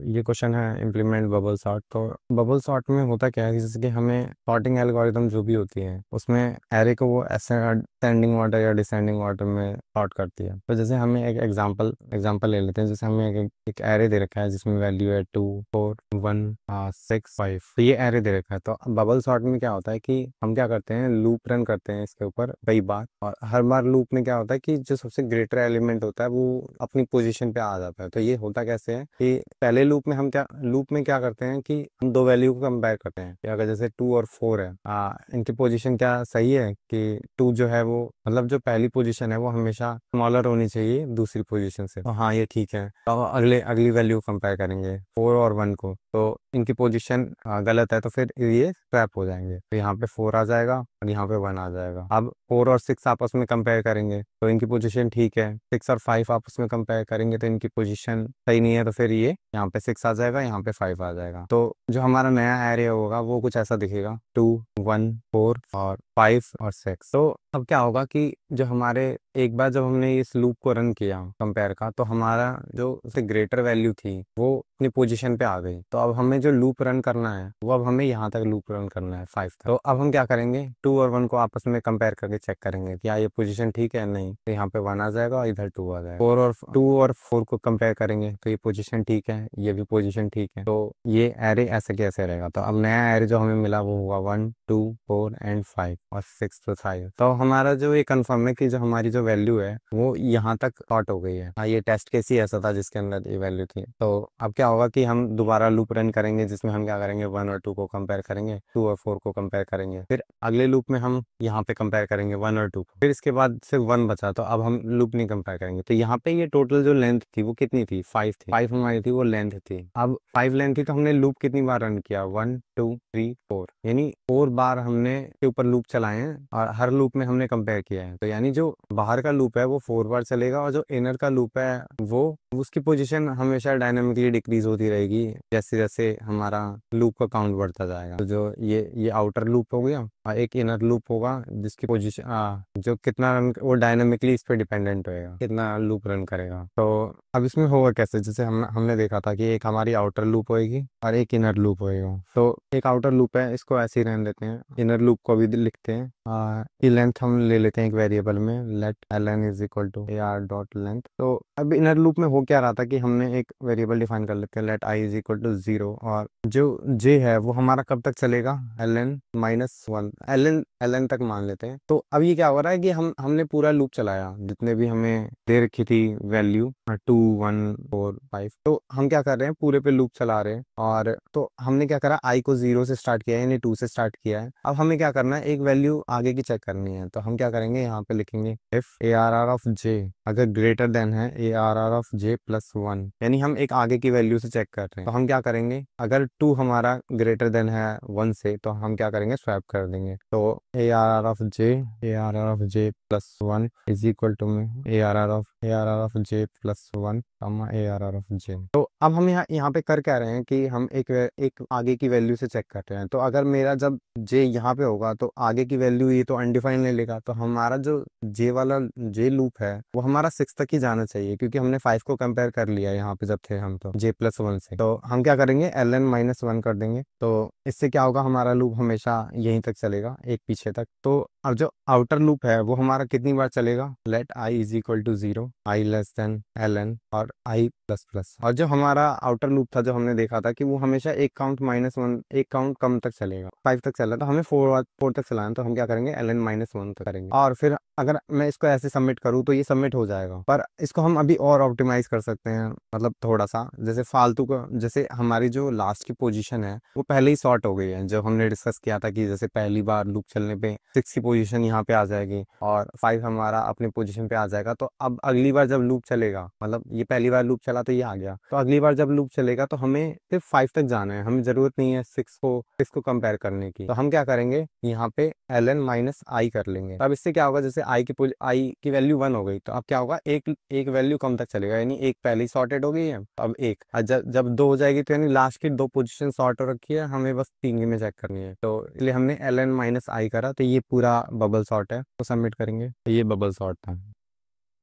ये क्वेश्चन है implement bubble sort. तो बबल सॉर्ट में होता क्या है, जैसे कि हमें सॉर्टिंग एल्गोरिदम जो भी होती है उसमें एरे को वो असेंडिंग ऑर्डर या डिसेंडिंग ऑर्डर में सॉर्ट करती है। तो जैसे हमें एक एग्जांपल ले लेते हैं। जैसे हमें एक एरे दे रखा है जिसमें वैल्यू है 2 4 1 6 5। तो ये एरे दे रखा है। तो बबल सॉर्ट में क्या होता है कि हम क्या करते हैं, लूप रन करते हैं इसके ऊपर कई बार, और हर बार लूप में क्या होता है कि जो सबसे ग्रेटर एलिमेंट होता है वो अपनी पोजीशन पे आ जाता है। तो ये होता कैसे है कि पहले लूप में क्या करते हैं कि हम दो वैल्यू को कंपेयर करते हैं कि अगर जैसे 2 और 4 है, इनकी पोजीशन क्या सही है कि 2 जो है वो मतलब जो पहली पोजीशन है वो हमेशा स्मॉलर होनी चाहिए दूसरी पोजीशन से। तो हाँ ये ठीक है। तो अगली वैल्यू कंपेयर करेंगे 4 और 1 को, तो इनकी पोजीशन गलत है तो फिर ये स्वैप हो जाएंगे। तो यहाँ पे 4 आ जाएगा और यहाँ पे 1 आ जाएगा। अब 4 और 6 आपस में कंपेयर करेंगे तो इनकी पोजीशन ठीक है। 6 और 5 आपस में कंपेयर करेंगे तो इनकी पोजीशन सही नहीं है, तो फिर ये यहाँ पे 6 आ जाएगा, यहाँ पे 5 आ जाएगा। तो जो हमारा नया एरे होगा वो कुछ ऐसा दिखेगा, 2 1 4 और 5 और 6। तो अब क्या होगा कि जो हमारे एक बार जब हमने इस लूप को रन किया कंपेयर का, तो हमारा जो उससे ग्रेटर वैल्यू थी वो अपनी पोजीशन पे आ गई। तो अब हमें जो लूप रन करना है वो अब हमें यहाँ तक लूप रन करना है 5 तक। तो अब हम क्या करेंगे, 2 और 1 को आपस में कंपेयर करके चेक करेंगे कि ये पोजीशन ठीक है नहीं। तो यहाँ पे 1 आ जाएगा और इधर 2 आ जाएगा। 2 और 4 को कंपेयर करेंगे तो ये पोजीशन ठीक है, ये भी पोजीशन ठीक है। तो ये एरे ऐसे कैसे रहेगा। तो अब नया एरे जो हमें मिला वो हुआ 1 2 4 एंड 5 और 6 तो था ही। तो हमारा जो ये कंफर्म है कि जो हमारी जो वैल्यू है वो यहाँ तक शॉर्ट हो गई है। ये टेस्ट केस ही ऐसा था जिसके अंदर ये वैल्यू थी। तो अब क्या होगा कि हम दोबारा लूप रन करेंगे जिसमें हम क्या करेंगे, 1 और 2 को कंपेयर करेंगे, 2 और 4 को कंपेयर करेंगे। फिर अगले लूप में हम यहाँ पे कंपेयर करेंगे 1 और 2 को। फिर इसके बाद सिर्फ 1 बचा, तो अब हम लूप नहीं कंपेयर करेंगे। तो यहाँ पे ये टोटल जो लेंथ थी वो कितनी थी, 5 थी। 5 हमारी थी वो लेंथ थी। अब 5 लेंथ थी तो हमने लूप कितनी बार रन किया, 1 2 3 4, यानी 4 बार हमने के ऊपर लूप चलाए हैं और हर लूप में हमने कंपेयर किया है। तो यानी जो बाहर का लूप है वो 4 बार चलेगा और जो इनर का लूप है वो उसकी पोजीशन हमेशा डायनामिकली डिक्रीज होती रहेगी जैसे जैसे हमारा लूप का काउंट बढ़ता जाएगा। तो जो ये आउटर लूप हो गया और एक इनर लूप होगा जिसकी पोजीशन जो कितना रन वो डायनामिकली इस पे डिपेंडेंट होएगा कितना लूप रन करेगा। तो अब इसमें होगा कैसे, जैसे हमने देखा था कि एक हमारी आउटर लूप होएगी और एक इनर लूप होएगा। तो एक आउटर लूप है, इसको ऐसे ही रहने देते हैं। इनर लूप को भी लिखते हैं, की लेंथ हम ले लेते हैं एक वेरिएबल में, let ln is equal to ar dot length. तो अब इनर लूप में हो क्या रहा था कि हमने एक वेरिएबल डिफाइन कर लेते हैं, let i is equal to 0, और जो j है वो हमारा कब तक चलेगा, ln -1, ln तक मान लेते हैं। तो अब ये क्या हो रहा है कि हमने पूरा लूप चलाया जितने भी हमें दे रखी थी वैल्यू 2 1 4 5। तो हम क्या कर रहे हैं, पूरे पे लूप चला रहे हैं। और तो हमने क्या करा, i को 0 से स्टार्ट किया है यानी 2 से स्टार्ट किया है। अब हमें क्या करना है, एक वैल्यू आगे की चेक करनी है। तो हम क्या करेंगे, यहाँ पे लिखेंगे इफ ARR ऑफ j अगर ग्रेटर देन है ARR ऑफ j प्लस 1, यानी हम एक आगे की वैल्यू से चेक कर रहे हैं। तो हम क्या करेंगे, अगर 2 हमारा ग्रेटर देन है 1 से तो हम क्या करेंगे, स्वैप कर देंगे। तो ARR of j plus 1 is equal to में ARR of j plus 1 ARR of j। तो अब हम यहाँ पे कर क्या रहे हैं कि हम एक आगे की वैल्यू से चेक कर रहे हैं। तो अगर मेरा जब j यहाँ पे होगा तो आगे की वैल्यू ये तो अनडिफाइंड ले लेगा। तो हमारा जो j वाला j लूप है वो हमारा 6 तक ही जाना चाहिए, क्योंकि हमने 5 को कंपेयर कर लिया यहाँ पे जब थे हम, तो j प्लस 1 से। तो हम क्या करेंगे, ln -1 कर देंगे। तो इससे क्या होगा, हमारा लूप हमेशा यहीं तक चलेगा, एक पीछे तक। तो अब जो आउटर लूप है वो हमारा कितनी बार चलेगा, let i is equal to 0, i less than ln और i प्लस प्लस। और जो हमारा आउटर लूप था जो हमने देखा था कि वो हमेशा एक काउंट -1, एक काउंट कम तक चलेगा, 5 तक चला। तो हमें 4 तक चलाना, तो हम क्या करेंगे, ln -1 तक करेंगे। और फिर अगर मैं इसको ऐसे सबमिट करूँ तो ये सबमिट हो जाएगा। पर इसको हम अभी और ऑप्टिमाइज कर सकते हैं, मतलब थोड़ा सा, जैसे फालतू का, जैसे हमारी जो लास्ट की पोजीशन है वो पहले ही सॉर्ट हो गई है। जब हमने डिस्कस किया था कि जैसे पहली बार लूप चलने पे 6 की पोजीशन यहाँ पे आ जाएगी और 5 हमारा अपनी पोजीशन पे आ जाएगा। तो अब अगली बार जब लूप चलेगा, मतलब ये पहली बार लूप चला तो ये आ गया, तो अगली बार जब लूप चलेगा तो हमें सिर्फ 5 तक जाना है, हमें जरूरत नहीं है 6 को कंपेयर करने की। तो हम क्या करेंगे, यहाँ पे ln -i कर लेंगे। अब इससे क्या होगा, जैसे i की वैल्यू 1 हो गई, तो अब क्या होगा, एक वैल्यू कम तक चलेगा, यानी एक पहले ही सॉर्टेड हो गई है, अब एक जब 2 हो जाएगी तो यानी लास्ट की 2 पोजीशन सॉर्ट हो रखी है, हमें बस 3 की में चेक करनी है। तो इसलिए हमने ln -i करा, तो ये पूरा बबल सॉर्ट है। तो सबमिट करेंगे, तो ये बबल सॉर्ट था।